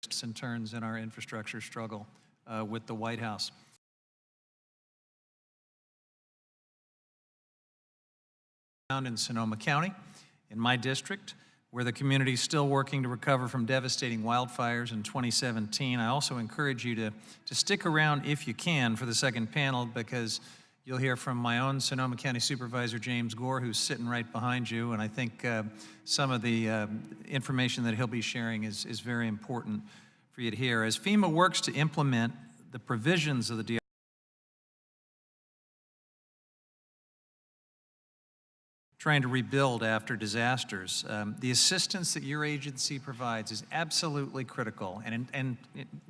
twists and turns in our infrastructure struggle with the White House. In Sonoma County, in my district, where the community is still working to recover from devastating wildfires in 2017. I also encourage you to stick around if you can for the second panel, because you'll hear from my own Sonoma County Supervisor James Gore, who's sitting right behind you, and I think some of the information that he'll be sharing is very important for you to hear. As FEMA works to implement the provisions of the trying to rebuild after disasters, the assistance that your agency provides is absolutely critical, and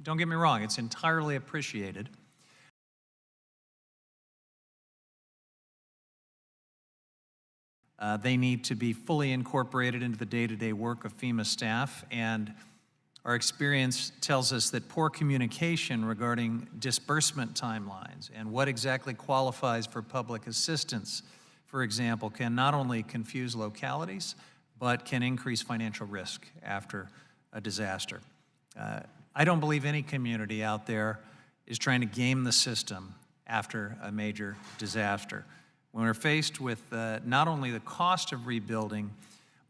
don't get me wrong, it's entirely appreciated. They need to be fully incorporated into the day-to-day work of FEMA staff, and our experience tells us that poor communication regarding disbursement timelines and what exactly qualifies for public assistance, for example, can not only confuse localities, but can increase financial risk after a disaster. I don't believe any community out there is trying to game the system after a major disaster. When we're faced with not only the cost of rebuilding,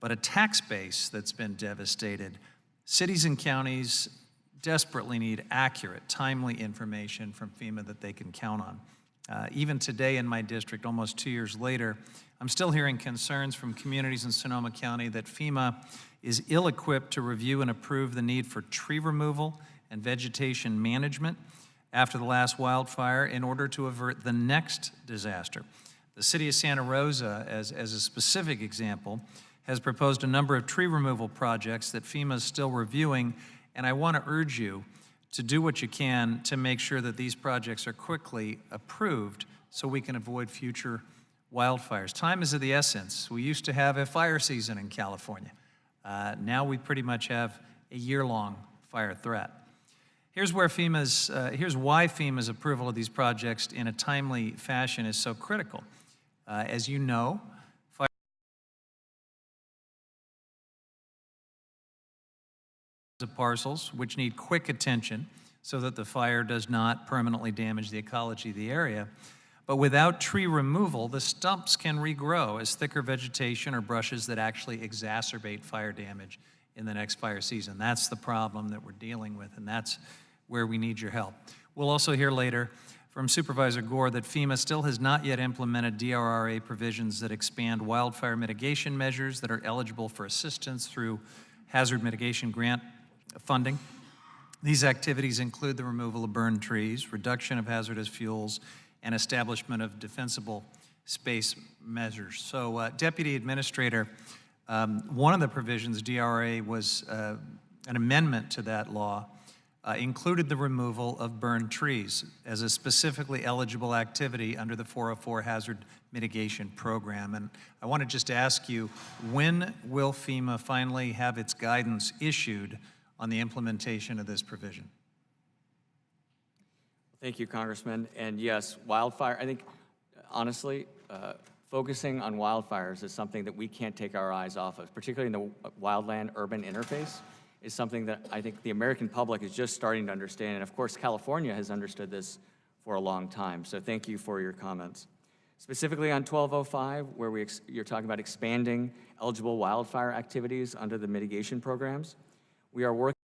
but a tax base that's been devastated, cities and counties desperately need accurate, timely information from FEMA that they can count on. Even today in my district, almost 2 years later, I'm still hearing concerns from communities in Sonoma County that FEMA is ill-equipped to review and approve the need for tree removal and vegetation management after the last wildfire in order to avert the next disaster. The city of Santa Rosa, as a specific example, has proposed a number of tree removal projects that FEMA is still reviewing, and I want to urge you to do what you can to make sure that these projects are quickly approved so we can avoid future wildfires. Time is of the essence. We used to have a fire season in California. Now we pretty much have a year-long fire threat. Here's why FEMA's approval of these projects in a timely fashion is so critical. As you know, of parcels which need quick attention so that the fire does not permanently damage the ecology of the area. But without tree removal, the stumps can regrow as thicker vegetation or brushes that actually exacerbate fire damage in the next fire season. That's the problem that we're dealing with, and that's where we need your help. We'll also hear later from Supervisor Gore that FEMA still has not yet implemented DRRA provisions that expand wildfire mitigation measures that are eligible for assistance through hazard mitigation grant funding. These activities include the removal of burned trees, reduction of hazardous fuels, and establishment of defensible space measures. So, Deputy Administrator, one of the provisions, DRA, was an amendment to that law, included the removal of burned trees as a specifically eligible activity under the 404 Hazard Mitigation Program. And I want to just ask you, when will FEMA finally have its guidance issued on the implementation of this provision? Thank you, Congressman. And yes, wildfire, I think, honestly, focusing on wildfires is something that we can't take our eyes off of, particularly in the wildland-urban interface, is something that I think the American public is just starting to understand. And of course, California has understood this for a long time. So thank you for your comments. Specifically on 1205, where you're talking about expanding eligible wildfire activities under the mitigation programs, we are working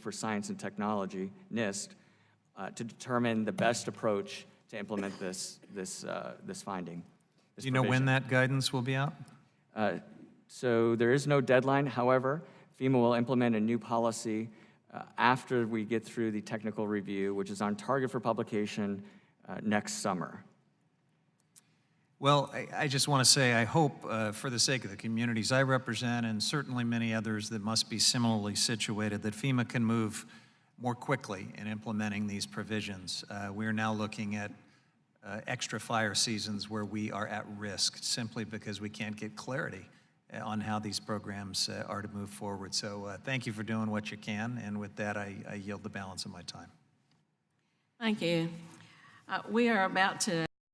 for Science and Technology, NIST, to determine the best approach to implement this finding. Do you know when that guidance will be out? So there is no deadline. However, FEMA will implement a new policy after we get through the technical review, which is on target for publication next summer. Well, I just want to say I hope, for the sake of the communities I represent and certainly many others that must be similarly situated, that FEMA can move more quickly in implementing these provisions. We are now looking at extra fire seasons where we are at risk simply because we can't get clarity on how these programs are to move forward. So thank you for doing what you can, and with that I yield the balance of my time. Thank you. We are about to